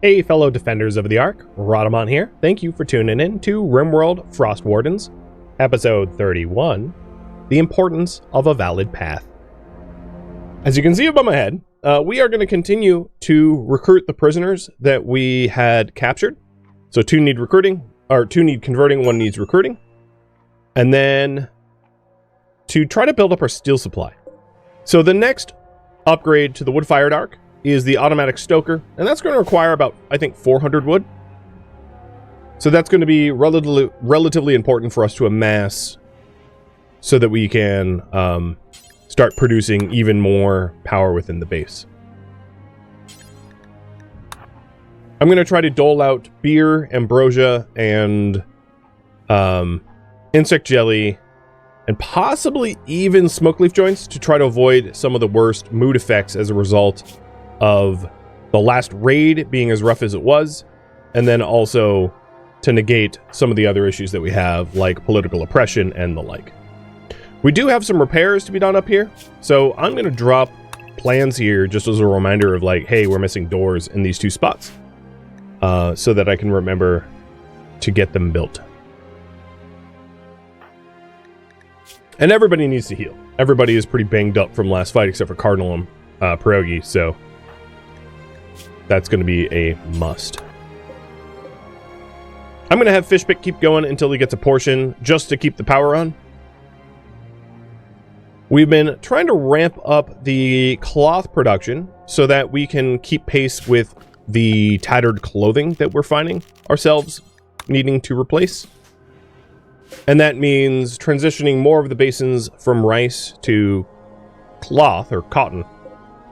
Hey fellow defenders of the Ark, Rhadamant here. Thank you for tuning in to RimWorld Frostwardens, episode 31, The Importance of a Valid Path. As you can see above my head, we are going to continue to recruit the prisoners that we had captured. So 2 need recruiting, or 2 need converting, 1 needs recruiting. And then to try to build up our steel supply. So the next upgrade to the wood-fired Ark is the automatic stoker, and that's going to require about, I think, 400 wood. So that's going to be relatively important for us to amass so that we can start producing even more power within the base. I'm going to try to dole out beer, ambrosia, and insect jelly, and possibly even smoke leaf joints to try to avoid some of the worst mood effects as a result of the last raid being as rough as it was, and then also to negate some of the other issues that we have, like political oppression and the like. We do have some repairs to be done up here, so I'm going to drop plans here just as a reminder of like, hey, we're missing doors in these 2 spots, so that I can remember to get them built. And everybody needs to heal. Everybody is pretty banged up from last fight except for Cardinal and Pierogi, so that's going to be a must. I'm going to have Fishpick keep going until he gets a portion, just to keep the power on. We've been trying to ramp up the cloth production so that we can keep pace with the tattered clothing that we're finding ourselves needing to replace. And that means transitioning more of the basins from rice to cloth or cotton.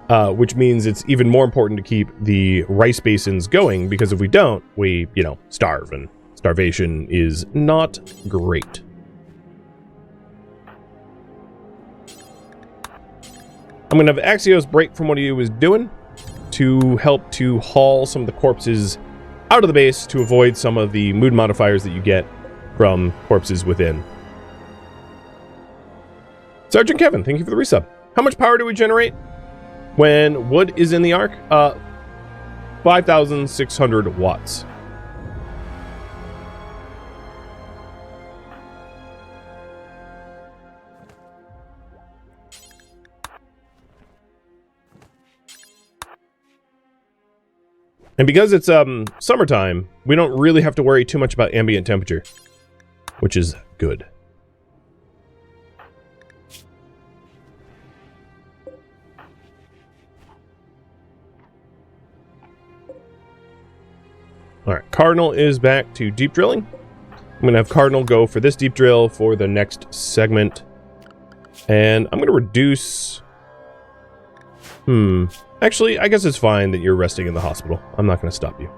Which means it's even more important to keep the rice basins going, because if we don't, we, starve, and starvation is not great. I'm going to have Axios break from what he was doing to help to haul some of the corpses out of the base to avoid some of the mood modifiers that you get from corpses within. Sergeant Kevin, thank you for the resub. How much power do we generate when wood is in the Ark? 5,600 watts. And because it's summertime, we don't really have to worry too much about ambient temperature, which is good. Alright, Cardinal is back to deep drilling. I'm going to have Cardinal go for this deep drill for the next segment. And I'm going to reduce... Actually, I guess it's fine that you're resting in the hospital. I'm not going to stop you.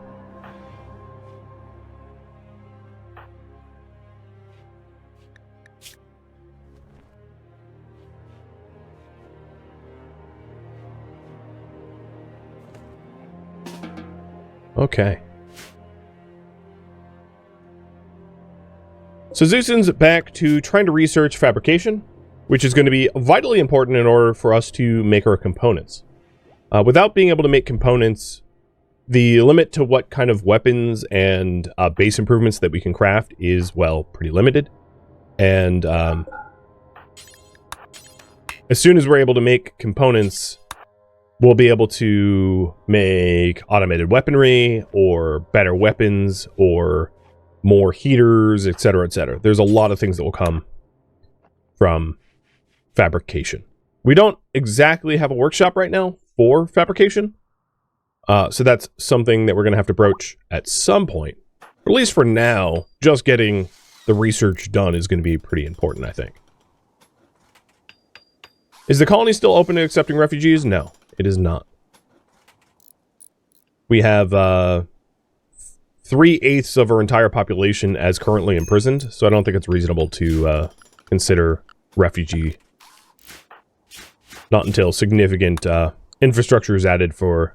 Okay. So Zeuson's back to trying to research fabrication, which is going to be vitally important in order for us to make our components. Without being able to make components, the limit to what kind of weapons and base improvements that we can craft is, well, pretty limited. And as soon as we're able to make components, we'll be able to make automated weaponry, or better weapons, or more heaters, etc., etc. There's a lot of things that will come from fabrication. We don't exactly have a workshop right now for fabrication, so that's something that we're going to have to broach at some point. But at least for now, just getting the research done is going to be pretty important, I think. Is the colony still open to accepting refugees? No, it is not. We have 3/8 of our entire population as currently imprisoned, so I don't think it's reasonable to consider refugee. Not until significant infrastructure is added for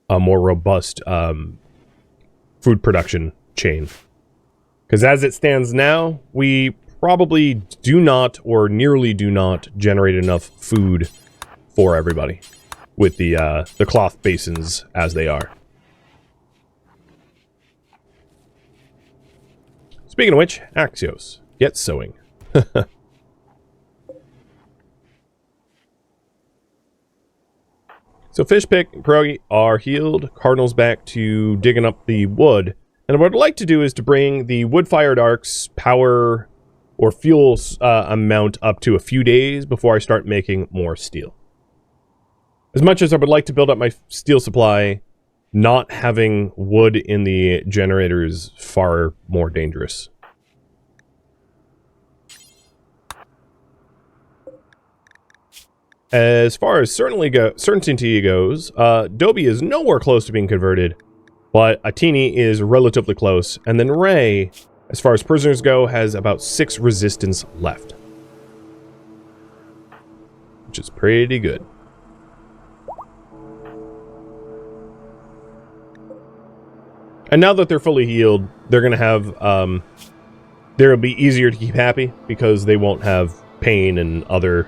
a more robust food production chain. Because as it stands now, we probably do not, or nearly do not, generate enough food for everybody with the cloth basins as they are. Speaking of which, Axios, get sewing. So Fishpick and Pierogi are healed. Cardinal's back to digging up the wood. And what I'd like to do is to bring the wood-fired ark's power or fuel amount up to a few days before I start making more steel. As much as I would like to build up my steel supply, not having wood in the generator is far more dangerous. As far as certainty goes, Dobie is nowhere close to being converted, but Atini is relatively close, and then Ray, as far as prisoners go, has about 6 resistance left. Which is pretty good. And now that they're fully healed, they're going to have, they'll be easier to keep happy because they won't have pain and other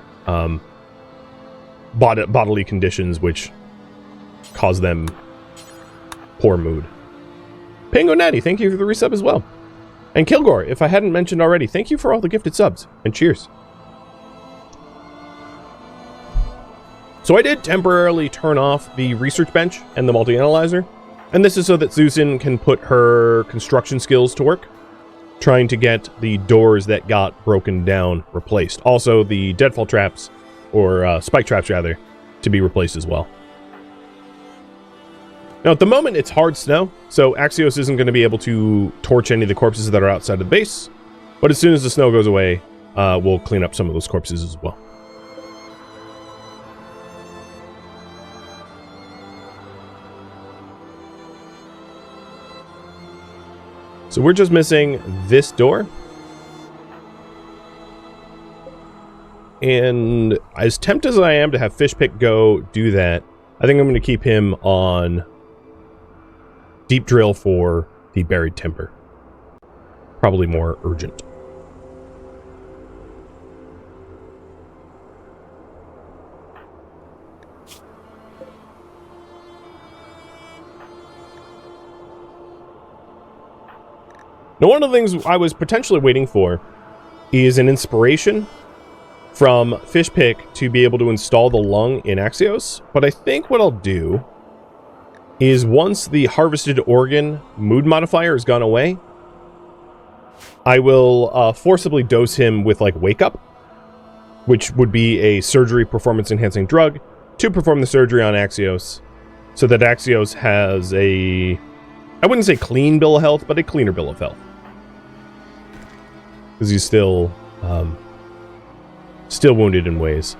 bodily conditions which cause them poor mood. Pingo Natty, thank you for the resub as well. And Kilgore, if I hadn't mentioned already, thank you for all the gifted subs, and cheers. So I did temporarily turn off the research bench and the multi-analyzer, and this is so that Susan can put her construction skills to work, trying to get the doors that got broken down replaced. Also, the deadfall traps, or spike traps rather, to be replaced as well. Now, at the moment, it's hard snow, so Axios isn't going to be able to torch any of the corpses that are outside of the base, but as soon as the snow goes away, we'll clean up some of those corpses as well. So we're just missing this door. And as tempted as I am to have Fishpick go do that, I think I'm going to keep him on deep drill for the buried timber. Probably more urgent. Now, one of the things I was potentially waiting for is an inspiration from Fishpick to be able to install the lung in Axios, but I think what I'll do is once the harvested organ mood modifier has gone away, I will forcibly dose him with, like, Wake Up, which would be a surgery performance-enhancing drug, to perform the surgery on Axios, so that Axios has a, I wouldn't say clean bill of health, but a cleaner bill of health. Because he's still wounded in ways.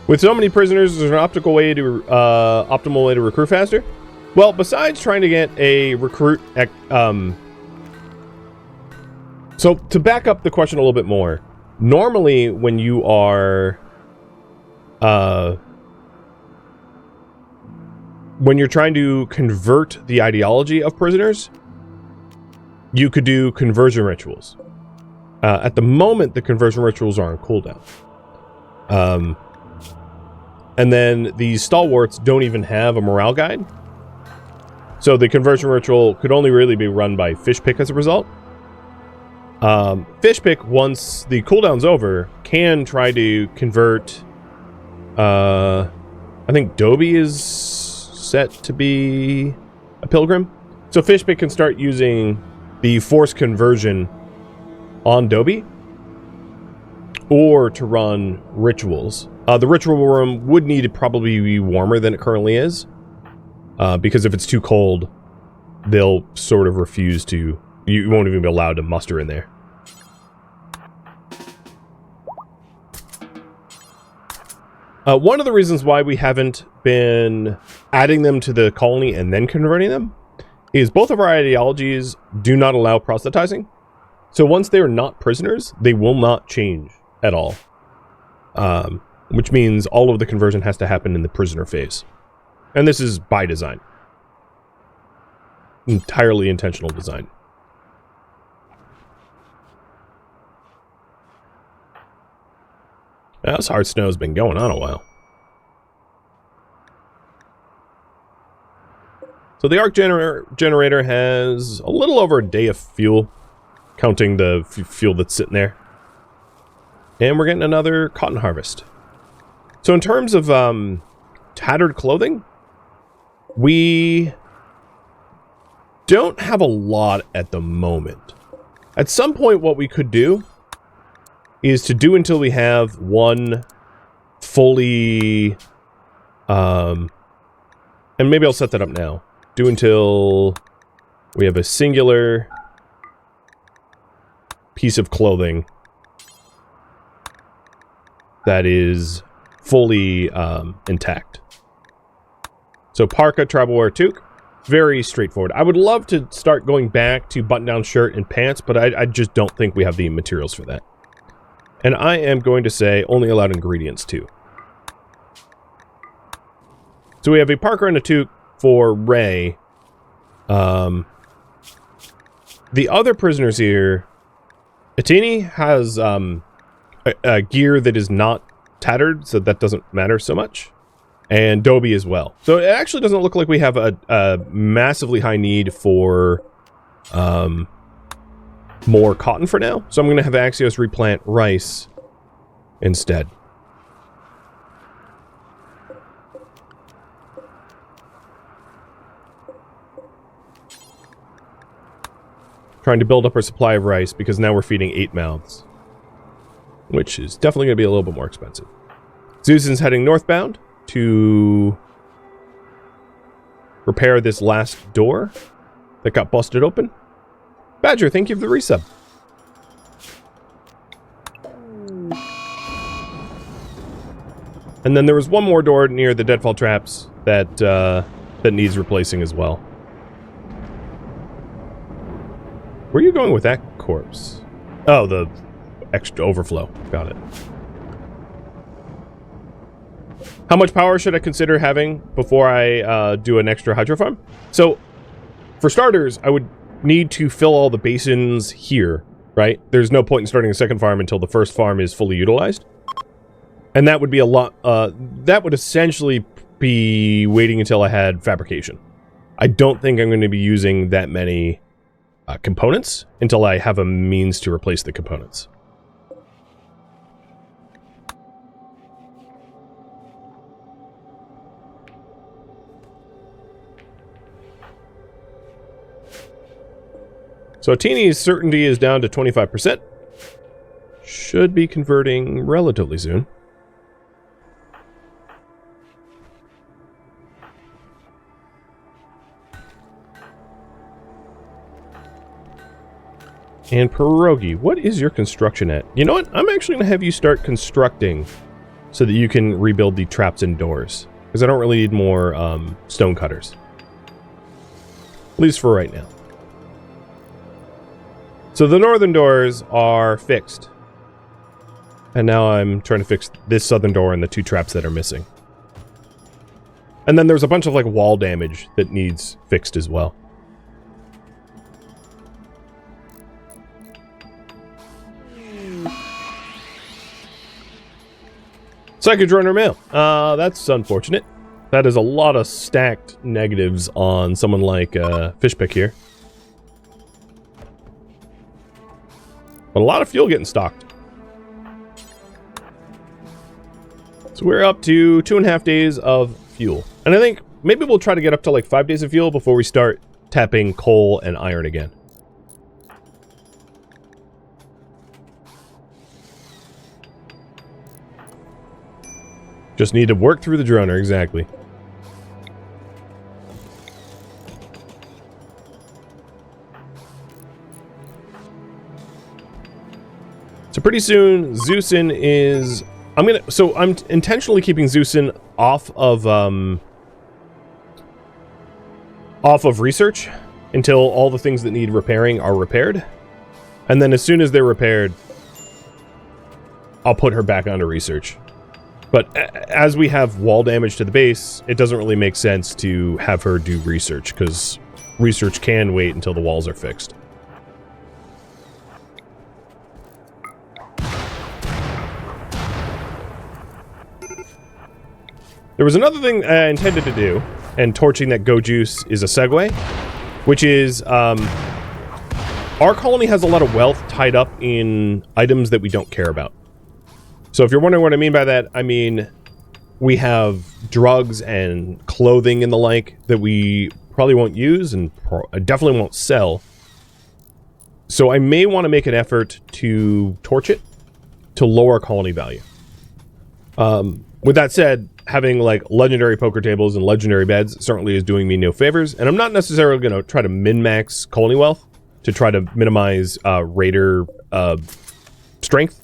With so many prisoners, there's an optimal way to recruit faster. Well, besides trying to get a recruit, so to back up the question a little bit more, normally when you are when you're trying to convert the ideology of prisoners, you could do conversion rituals. At the moment, the conversion rituals are on cooldown. And then the stalwarts don't even have a morale guide. So the conversion ritual could only really be run by Fishpick as a result. Fishpick, once the cooldown's over, can try to convert... I think Dobie is set to be a pilgrim. So Fishpick can start using the forced conversion on Dobie, or to run rituals. The ritual room would need to probably be warmer than it currently is, because if it's too cold, they'll sort of refuse to... You won't even be allowed to muster in there. One of the reasons why we haven't been adding them to the colony and then converting them is both of our ideologies do not allow proselytizing. So once they are not prisoners, they will not change at all. Which means all of the conversion has to happen in the prisoner phase. And this is by design. Entirely intentional design. This hard snow's been going on a while. So the arc generator has a little over a day of fuel, counting the fuel that's sitting there. And we're getting another cotton harvest. So in terms of tattered clothing, we don't have a lot at the moment. At some point, what we could do is to do until we have one fully... and maybe I'll set that up now. Do until we have a singular piece of clothing that is fully intact. So parka, tribal wear, toque, very straightforward. I would love to start going back to button-down shirt and pants, but I just don't think we have the materials for that. And I am going to say only allowed ingredients too. So we have a parka and a toque for Ray. The other prisoners here, Atini has a gear that is not tattered, so that doesn't matter so much. And Dobie as well. So it actually doesn't look like we have a massively high need for more cotton for now. So I'm going to have Axios replant rice instead. Trying to build up our supply of rice because now we're feeding 8 mouths. Which is definitely going to be a little bit more expensive. Zeusen's heading northbound to repair this last door that got busted open. Badger, thank you for the resub. And then there was one more door near the deadfall traps that that needs replacing as well. Where are you going with that corpse? Oh, the extra overflow. Got it. How much power should I consider having before I do an extra hydro farm? So, for starters, I would need to fill all the basins here, right? There's no point in starting a second farm until the first farm is fully utilized. And that would be a lot, that would essentially be waiting until I had fabrication. I don't think I'm going to be using that many components until I have a means to replace the components. So Tini's certainty is down to 25%. Should be converting relatively soon. And Pierogi, what is your construction at? You know what? I'm actually going to have you start constructing so that you can rebuild the traps and doors. Because I don't really need more stone cutters. At least for right now. So the northern doors are fixed. And now I'm trying to fix this southern door and the 2 traps that are missing. And then there's a bunch of like wall damage that needs fixed as well. Psychic Droner Mail. That's unfortunate. That is a lot of stacked negatives on someone like Fishpick here. But a lot of fuel getting stocked. So we're up to 2.5 days of fuel. And I think maybe we'll try to get up to like 5 days of fuel before we start tapping coal and iron again. Just need to work through the droner, exactly. So pretty soon, Zeusen is... I'm intentionally keeping Zeusen off of research until all the things that need repairing are repaired. And then as soon as they're repaired, I'll put her back onto research. But as we have wall damage to the base, it doesn't really make sense to have her do research, because research can wait until the walls are fixed. There was another thing I intended to do, and torching that go juice is a segue, which is, our colony has a lot of wealth tied up in items that we don't care about. So if you're wondering what I mean by that, I mean, we have drugs and clothing and the like that we probably won't use and definitely won't sell. So I may want to make an effort to torch it to lower colony value. With that said, having like legendary poker tables and legendary beds certainly is doing me no favors, and I'm not necessarily going to try to min-max colony wealth to try to minimize raider strength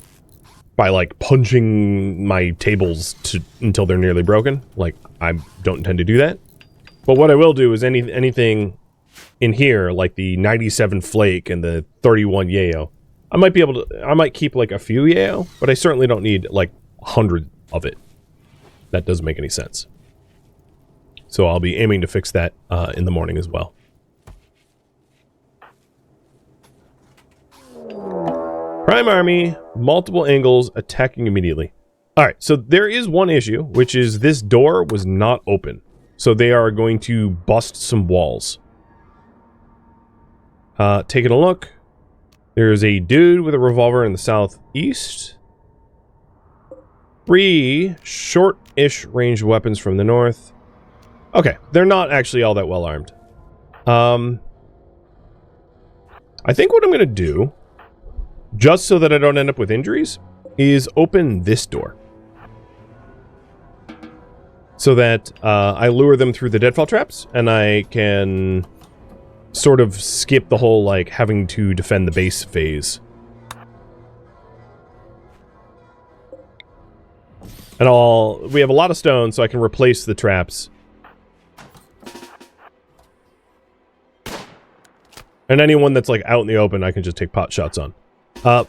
by like punching my tables until they're nearly broken. Like, I don't intend to do that. But what I will do is anything in here, like the 97 flake and the 31 yayo, I might keep like a few yayo, but I certainly don't need like 100 of it. That doesn't make any sense. So I'll be aiming to fix that in the morning as well. Prime Army, multiple angles, attacking immediately. Alright, so there is one issue, which is this door was not open. So they are going to bust some walls. Taking a look. There's a dude with a revolver in the southeast. 3 short-ish range weapons from the north. Okay, they're not actually all that well armed. I think what I'm going to do, just so that I don't end up with injuries, is open this door. So that I lure them through the deadfall traps, and I can sort of skip the whole, like, having to defend the base phase. And we have a lot of stone, so I can replace the traps. And anyone that's, like, out in the open, I can just take pot shots on.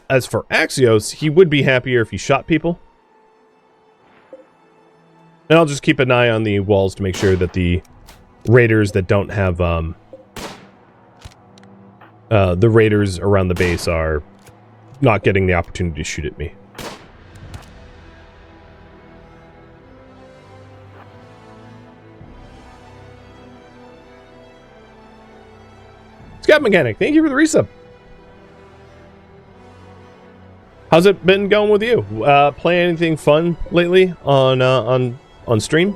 As for Axios, he would be happier if he shot people. And I'll just keep an eye on the walls to make sure that the raiders that don't have, the raiders around the base are not getting the opportunity to shoot at me. Scout Mechanic, thank you for the resub. How's it been going with you? Play anything fun lately on stream?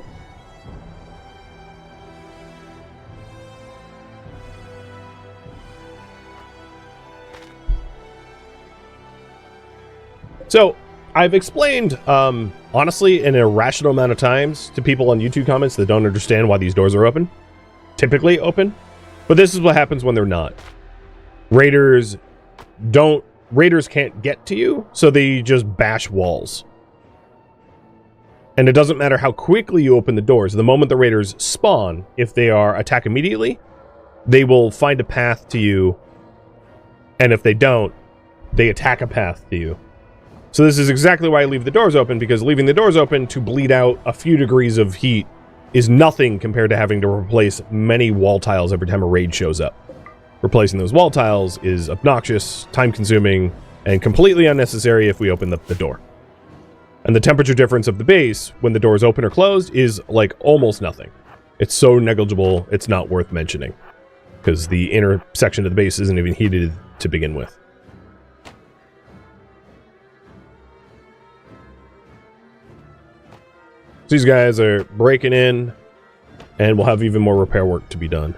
So, I've explained, honestly, an irrational amount of times to people on YouTube comments that don't understand why these doors are open. Typically open. But this is what happens when they're not. Raiders can't get to you, so they just bash walls. And it doesn't matter how quickly you open the doors. The moment the raiders spawn, if they are attack immediately, they will find a path to you. And if they don't, they attack a path to you. So this is exactly why I leave the doors open, because leaving the doors open to bleed out a few degrees of heat is nothing compared to having to replace many wall tiles every time a raid shows up. Replacing those wall tiles is obnoxious, time-consuming, and completely unnecessary if we open the door. And the temperature difference of the base, when the door is open or closed, is, like, almost nothing. It's so negligible, it's not worth mentioning. Because the inner section of the base isn't even heated to begin with. These guys are breaking in, and we'll have even more repair work to be done.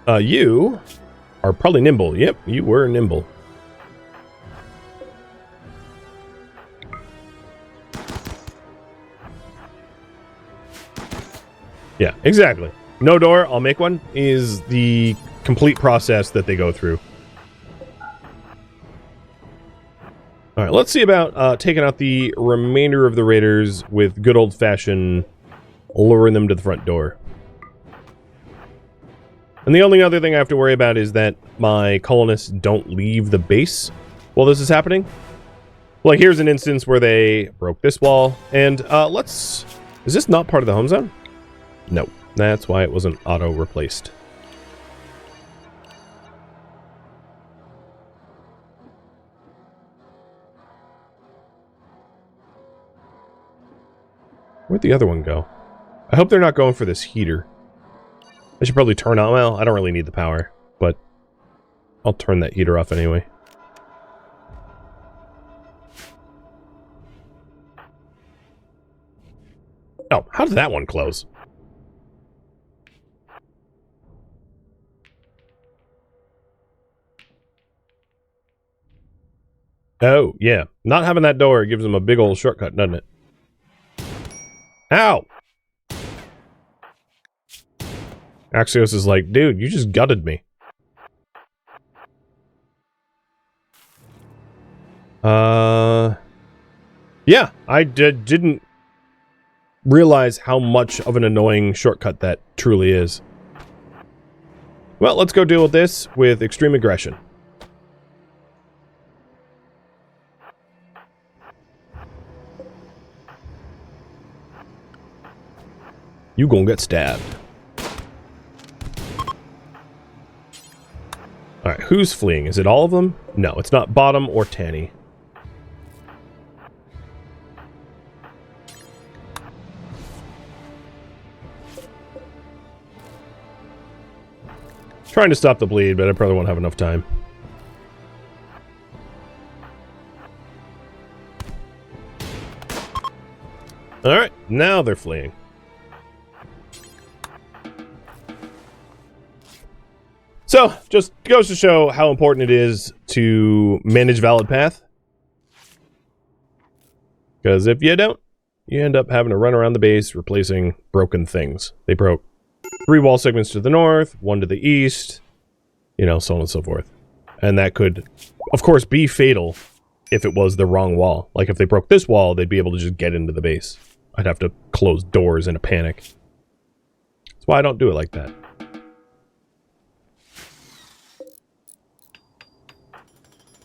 You are probably nimble. Yep, you were nimble. Yeah, exactly. No door, I'll make one, is the complete process that they go through. Alright, let's see about taking out the remainder of the raiders with good old-fashioned luring them to the front door. And the only other thing I have to worry about is that my colonists don't leave the base while this is happening. Like, here's an instance where they broke this wall, and is this not part of the home zone? No, that's why it wasn't auto-replaced. Where'd the other one go? I hope they're not going for this heater. I should probably turn on... Well, I don't really need the power, but I'll turn that heater off anyway. Oh, how did that one close? Oh, yeah. Not having that door gives them a big old shortcut, doesn't it? Ow! Axios is like, dude, you just gutted me. Yeah, I didn't realize how much of an annoying shortcut that truly is. Well, let's go deal with this with extreme aggression. You gonna get stabbed. Alright, who's fleeing? Is it all of them? No, it's not Bottom or Tanny. Trying to stop the bleed, but I probably won't have enough time. Alright, now they're fleeing. So, just goes to show how important it is to manage valid path. Because if you don't, you end up having to run around the base replacing broken things. They broke 3 wall segments to the north, 1 to the east, you know, so on and so forth. And that could, of course, be fatal if it was the wrong wall. Like, if they broke this wall, they'd be able to just get into the base. I'd have to close doors in a panic. That's why I don't do it like that.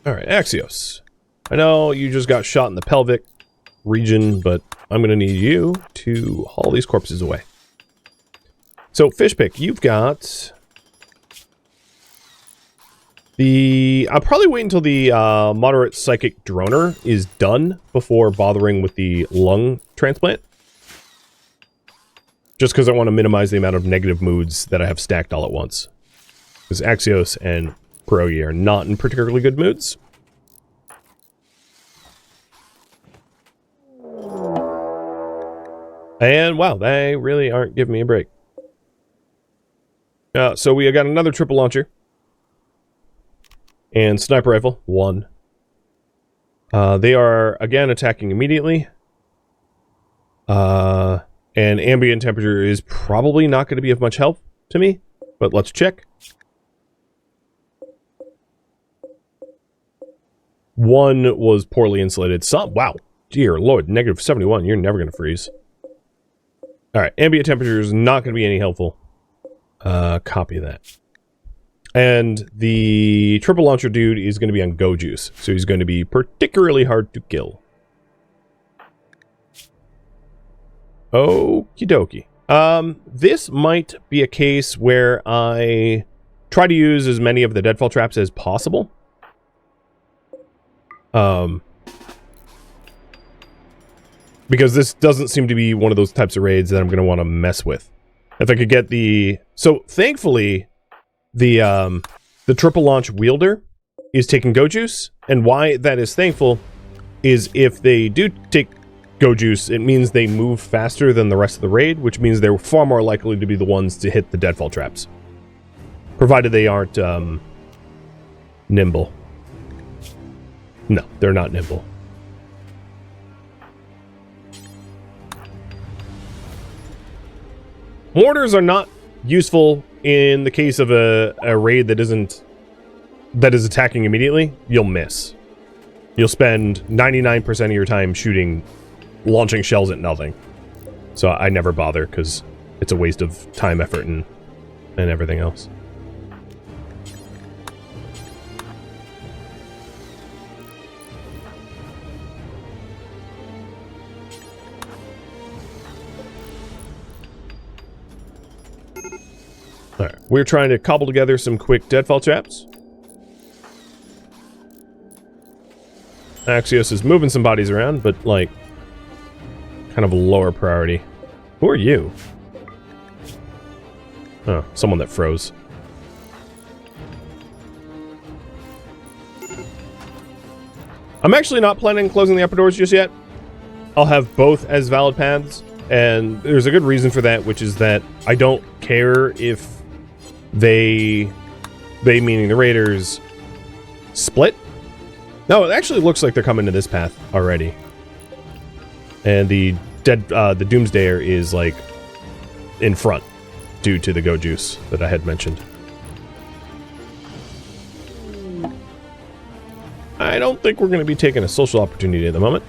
Alright, Axios. I know you just got shot in the pelvic region, but I'm going to need you to haul these corpses away. So, Fishpick, you've got... I'll probably wait until the moderate psychic droner is done before bothering with the lung transplant. Just because I want to minimize the amount of negative moods that I have stacked all at once. Because Axios and Pierogi are not in particularly good moods. And wow, they really aren't giving me a break. So we got another triple launcher. And sniper rifle, 1. They are, again, attacking immediately. And ambient temperature is probably not going to be of much help to me. But let's check. 1 was poorly insulated. Wow, dear lord, negative 71. You're never going to freeze. Alright, ambient temperature is not going to be any helpful. Copy that. And the triple launcher dude is going to be on go juice, so he's going to be particularly hard to kill. Okie dokie. This might be a case where I try to use as many of the deadfall traps as possible. Because this doesn't seem to be one of those types of raids that I'm going to want to mess with. If I could get the... So, thankfully, the triple launch wielder is taking go juice, and why that is thankful is if they do take go juice, it means they move faster than the rest of the raid, which means they're far more likely to be the ones to hit the deadfall traps. Provided they aren't, nimble. No, they're not nimble. Mortars are not useful in the case of a raid that is attacking immediately. You'll miss. You'll spend 99% of your time launching shells at nothing. So I never bother because it's a waste of time, effort, and everything else. Alright, we're trying to cobble together some quick deadfall traps. Axios is moving some bodies around, but, like, kind kind of lower priority. Who are you? Oh, someone that froze. I'm actually not planning on closing the upper doors just yet. I'll have both as valid paths, and there's a good reason for that, which is that I don't care if they meaning the raiders, split. No, it actually looks like they're coming to this path already. And the Doomsdayer is, like, in front, due to the Go Juice that I had mentioned. I don't think we're going to be taking a social opportunity at the moment.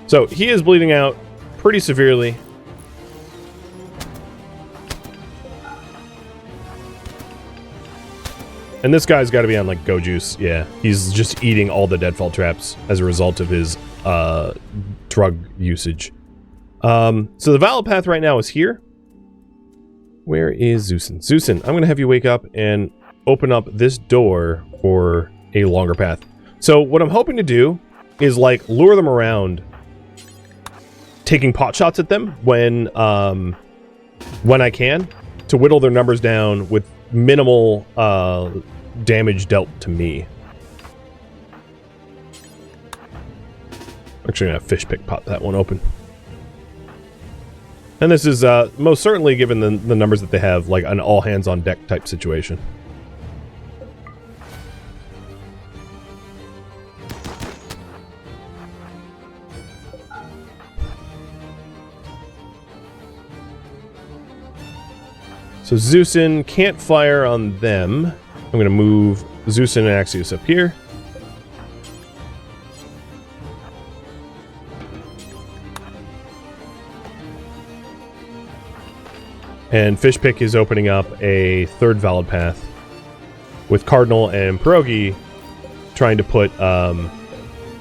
So, he is bleeding out pretty severely. And this guy's got to be on, like, Go Juice. Yeah, he's just eating all the deadfall traps as a result of his drug usage. So the valid path right now is here. Where is Zeusin? Zeusin, I'm going to have you wake up and open up this door for a longer path. So what I'm hoping to do is, like, lure them around, taking pot shots at them when I can, to whittle their numbers down with minimal damage dealt to me. Actually, I'm gonna fish pick pop that one open. And this is most certainly, given the numbers that they have, like an all hands on deck type situation. So Zeusin can't fire on them. I'm going to move Zeusin and Axios up here. And Fishpick is opening up a third valid path with Cardinal and Pierogi trying to put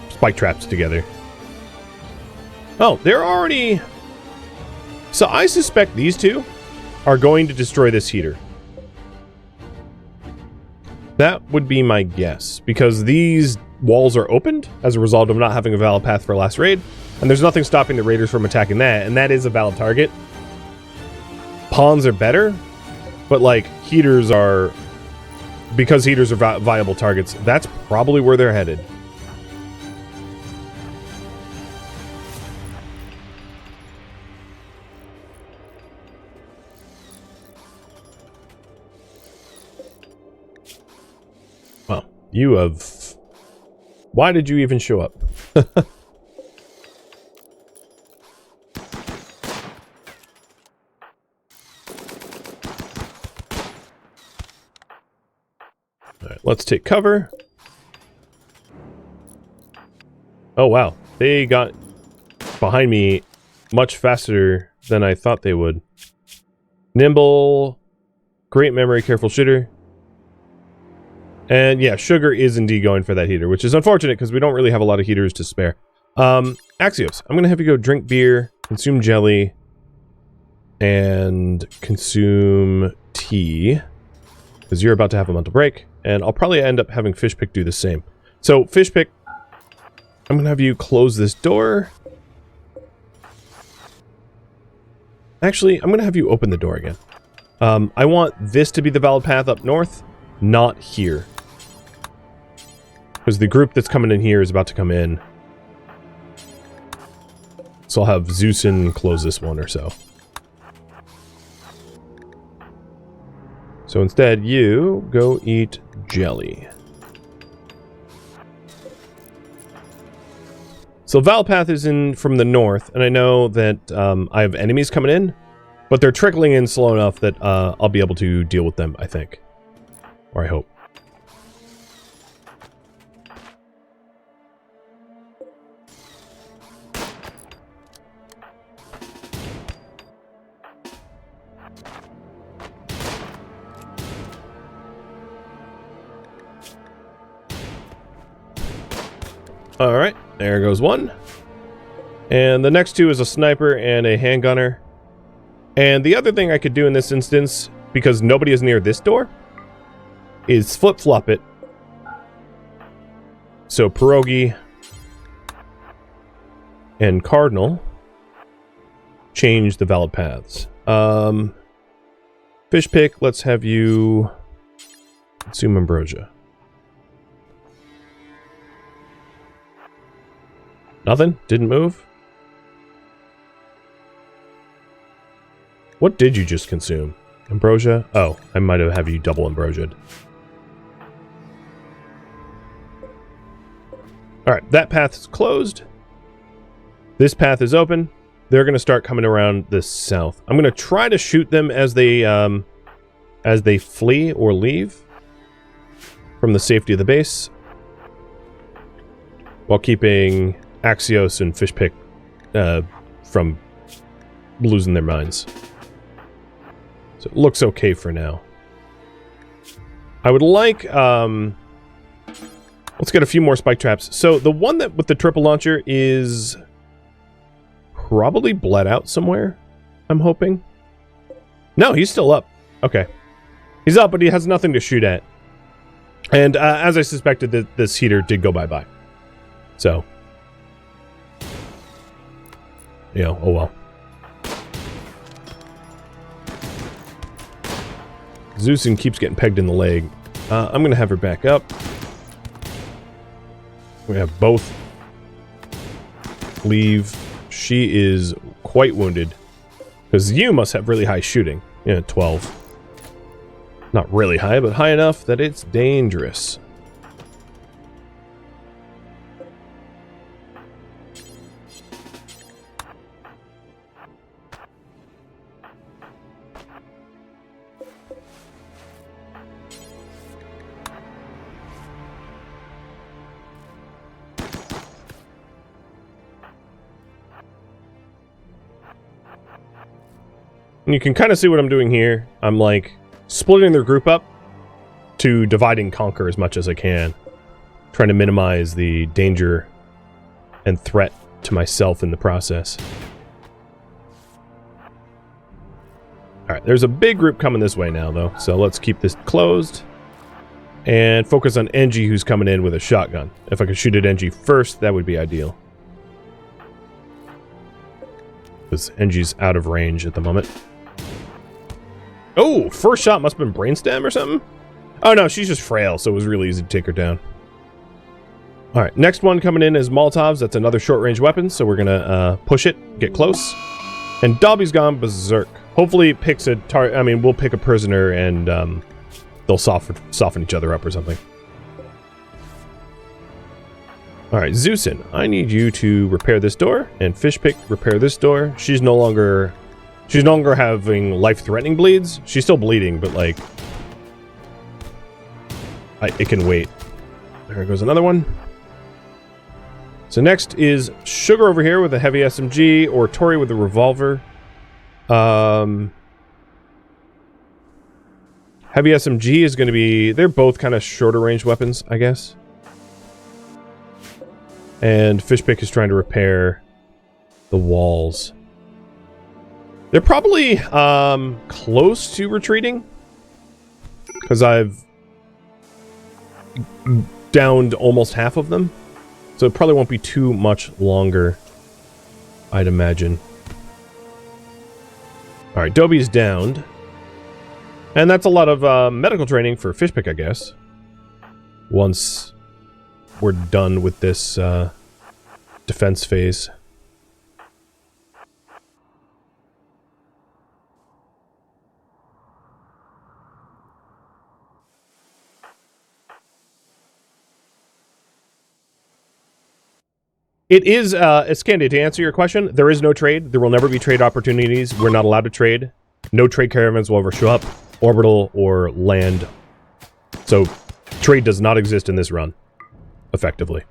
spike traps together. Oh, they're already... So I suspect these two are going to destroy this heater. That would be my guess, because these walls are opened as a result of not having a valid path for last raid, and there's nothing stopping the raiders from attacking that, and that is a valid target. Pawns are better, but, like, heaters are... Because heaters are viable targets, that's probably where they're headed. Well, you have... Why did you even show up? Alright, let's take cover. Oh wow, they got behind me much faster than I thought they would. Nimble, great memory, careful shooter. And yeah, Sugar is indeed going for that heater, which is unfortunate because we don't really have a lot of heaters to spare. Axios, I'm going to have you go drink beer, consume jelly, and consume tea, because you're about to have a mental break, and I'll probably end up having Fishpick do the same. So, Fishpick, I'm going to have you close this door. Actually, I'm going to have you open the door again. I want this to be the valid path up north, not here. Because the group that's coming in here is about to come in. So I'll have Zeusin close this one or so. So instead, you go eat jelly. So Valpath is in from the north, and I know that I have enemies coming in, but they're trickling in slow enough that I'll be able to deal with them, I think. Or I hope. Alright, there goes one. And the next two is a sniper and a handgunner. And the other thing I could do in this instance, because nobody is near this door, is flip-flop it. So Pierogi and Cardinal change the valid paths. Fish pick, let's have you consume ambrosia. Nothing? Didn't move? What did you just consume? Ambrosia? Oh, I might have you double ambrosiaed. Alright, that path is closed. This path is open. They're going to start coming around the south. I'm going to try to shoot them as they flee or leave from the safety of the base, while keeping Axios and Fishpick from losing their minds. So it looks okay for now. I would like... let's get a few more spike traps. So the one that with the triple launcher is probably bled out somewhere, I'm hoping. No, he's still up. Okay. He's up, but he has nothing to shoot at. And as I suspected, this heater did go bye-bye. So. You know, oh well. Zeusin keeps getting pegged in the leg. I'm going to have her back up. We have both leave. She is quite wounded. Because you must have really high shooting. Yeah, 12. Not really high, but high enough that it's dangerous. And you can kind of see what I'm doing here. I'm like splitting their group up to divide and conquer as much as I can. Trying to minimize the danger and threat to myself in the process. Alright, there's a big group coming this way now, though. So let's keep this closed. And focus on Engie, who's coming in with a shotgun. If I could shoot at Engie first, that would be ideal. Because Engie's out of range at the moment. Oh, first shot must have been brainstem or something? Oh no, she's just frail, so it was really easy to take her down. Alright, next one coming in is Molotovs. That's another short-range weapon, so we're gonna push it, get close. And Dobby's gone berserk. Hopefully it picks a target. I mean, we'll pick a prisoner and they'll soften each other up or something. Alright, Zeusin, I need you to repair this door, and Fishpick, repair this door. She's no longer having life-threatening bleeds. She's still bleeding, but like... it can wait. There goes another one. So next is Sugar over here with a heavy SMG, or Tori with a revolver. Heavy SMG is going to be... They're both kind of shorter range weapons, I guess. And Fishpick is trying to repair the walls. They're probably close to retreating. Because I've downed almost half of them. So it probably won't be too much longer, I'd imagine. Alright, Dobby's downed. And that's a lot of medical training for Fishpick, I guess. Once we're done with this defense phase. It is, Iscandia, to answer your question, there is no trade. There will never be trade opportunities. We're not allowed to trade. No trade caravans will ever show up, orbital or land. So, trade does not exist in this run, effectively.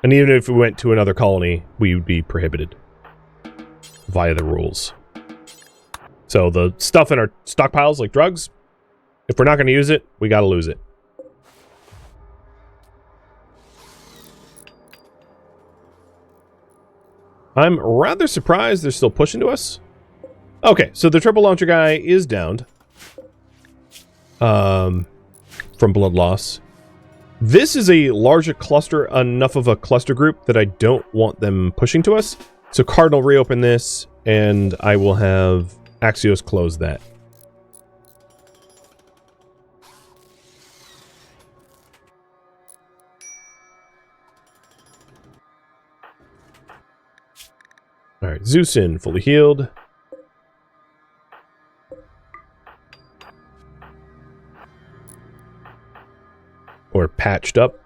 And even if we went to another colony, we would be prohibited via the rules. So the stuff in our stockpiles, like drugs, if we're not going to use it, we got to lose it. I'm rather surprised they're still pushing to us. Okay, so the triple launcher guy is downed. From blood loss. This is a larger cluster, enough of a cluster group that I don't want them pushing to us. So Cardinal reopen this, and I will have Axios close that. Alright, Zeusin, fully healed. Or patched up.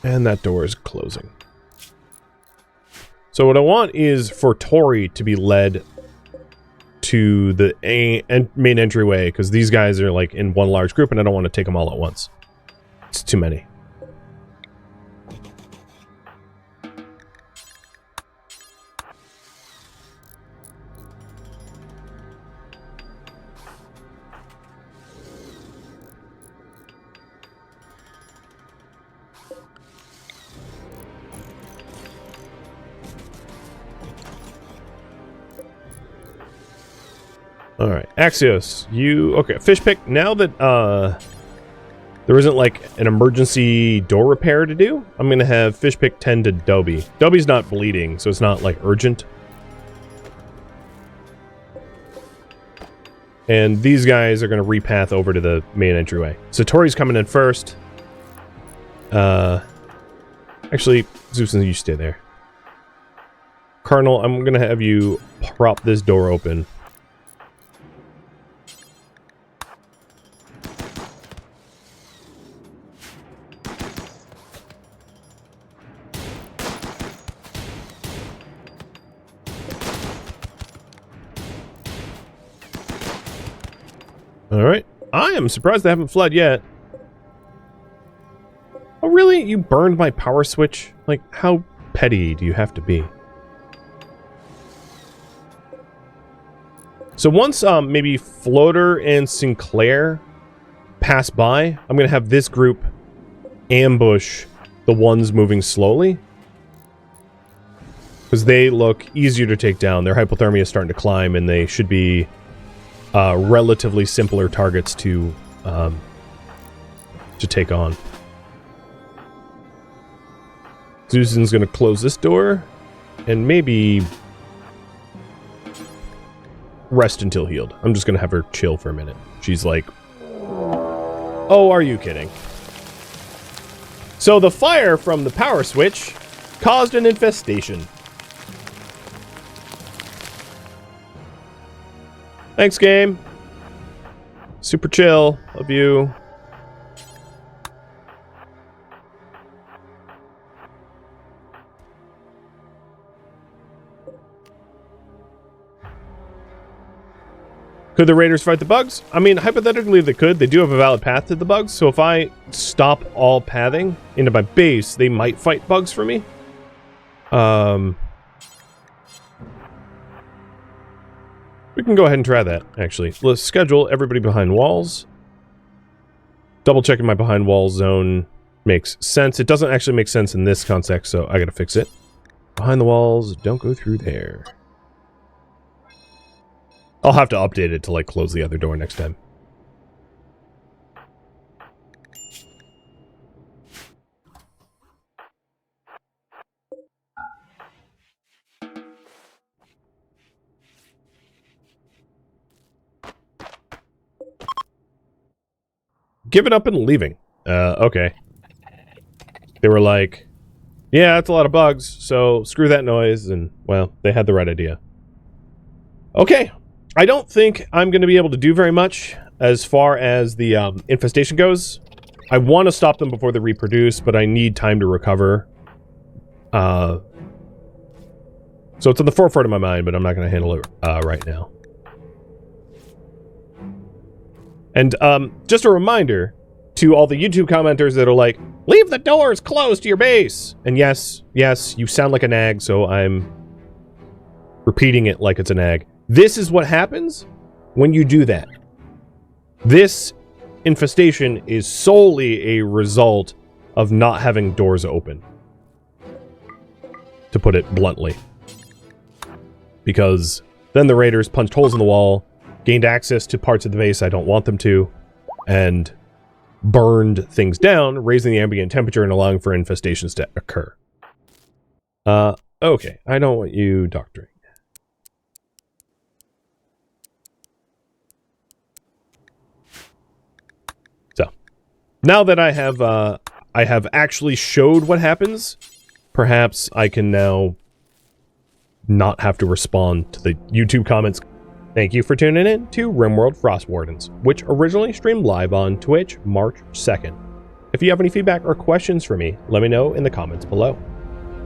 And that door is closing. So what I want is for Tori to be led to the main entryway, because these guys are like in one large group and I don't want to take them all at once. It's too many. Alright, Axios, you... Okay, fish pick, now that, there isn't, like, an emergency door repair to do, I'm gonna have fish pick tend to Dobby. Dobby's not bleeding, so it's not, like, urgent. And these guys are gonna repath over to the main entryway. So Tori's coming in first. Actually, Zeusin, you stay there. Cardinal, I'm gonna have you prop this door open. Alright. I am surprised they haven't fled yet. Oh, really? You burned my power switch? Like, how petty do you have to be? So once, maybe Floater and Sinclair pass by, I'm gonna have this group ambush the ones moving slowly. Because they look easier to take down. Their hypothermia is starting to climb, and they should be... relatively simpler targets to take on. Zeusin's gonna close this door and maybe rest until healed. I'm just gonna have her chill for a minute. She's like, oh, are you kidding? So the fire from the power switch caused an infestation. Thanks, game. Super chill of you. Could the raiders fight the bugs? I mean, hypothetically they could. They do have a valid path to the bugs, so if I stop all pathing into my base, they might fight bugs for me. We can go ahead and try that, actually. Let's schedule everybody behind walls. Double checking my behind walls zone makes sense. It doesn't actually make sense in this context, so I gotta fix it. Behind the walls, don't go through there. I'll have to update it to, like, close the other door next time. Giving up and leaving. Okay. They were like, yeah, that's a lot of bugs, so screw that noise, and, well, they had the right idea. Okay. I don't think I'm going to be able to do very much as far as the infestation goes. I want to stop them before they reproduce, but I need time to recover. So it's on the forefront of my mind, but I'm not going to handle it right now. And just a reminder to all the YouTube commenters that are like, leave the doors closed to your base! And yes, you sound like a nag, so I'm repeating it like it's a nag. This is what happens when you do that. This infestation is solely a result of not having doors open. To put it bluntly. Because then the raiders punched holes in the wall, gained access to parts of the base I don't want them to, and burned things down, raising the ambient temperature and allowing for infestations to occur. Okay, I don't want you doctoring. So, now that I have actually showed what happens, perhaps I can now not have to respond to the YouTube comments. Thank you for tuning in to RimWorld Frostwardens, which originally streamed live on Twitch March 2nd. If you have any feedback or questions for me, let me know in the comments below.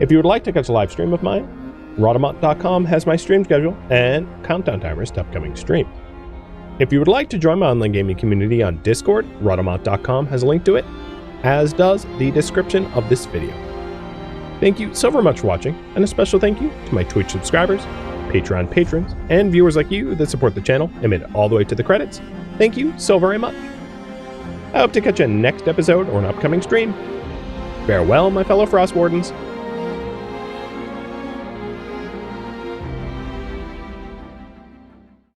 If you would like to catch a live stream of mine, Rhadamant.com has my stream schedule and countdown timers to upcoming streams. If you would like to join my online gaming community on Discord, Rhadamant.com has a link to it, as does the description of this video. Thank you so very much for watching, and a special thank you to my Twitch subscribers, Patreon patrons, and viewers like you that support the channel and made it all the way to the credits. Thank you so very much. I hope to catch you next episode or an upcoming stream. Farewell, my fellow Frostwardens.